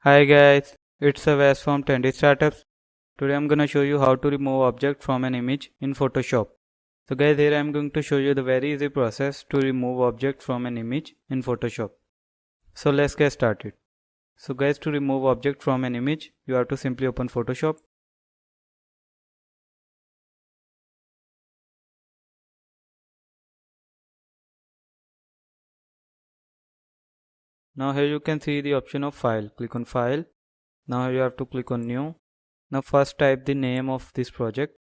Hi guys, it's Avas from Trendy Startups. Today I'm gonna show you how to remove object from an image in Photoshop. So guys, here I'm going to show you the very easy process to remove object from an image in Photoshop. So let's get started. So guys, to remove object from an image, you have to simply open Photoshop. Now here you can see the option of file. Click on file. Now you have to click on new. Now first type the name of this project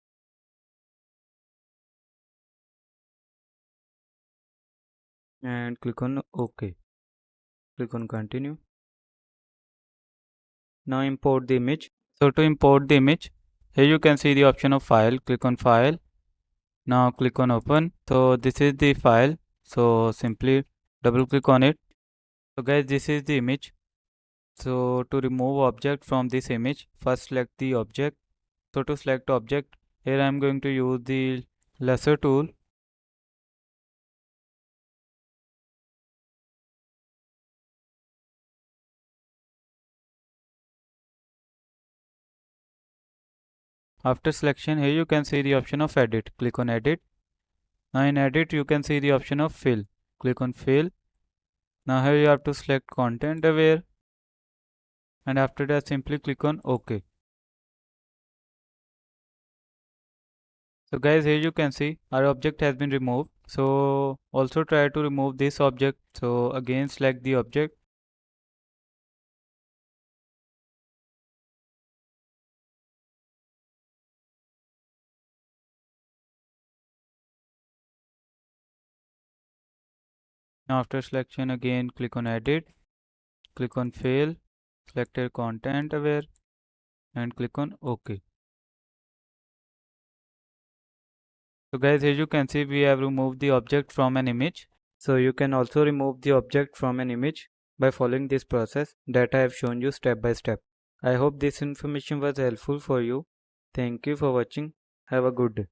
and click on OK. Click on continue. Now import the image. So to import the image, here you can see the option of file. Click on file. Now click on open. So this is the file. So simply double click on it. So guys, this is the image. So to remove object from this image, first select the object. So to select object, here I am going to use the lasso tool. After selection, here you can see the option of edit. Click on edit. Now in edit, you can see the option of fill. Click on fill. Now here you have to select content aware. And after that, simply click on OK. So guys, here you can see our object has been removed. So also try to remove this object. So again select the object. Now after selection, again click on edit, click on fill, select your content aware and click on OK. So guys, here you can see we have removed the object from an image. So you can also remove the object from an image by following this process that I have shown you step by step. I hope this information was helpful for you. Thank you for watching. Have a good day.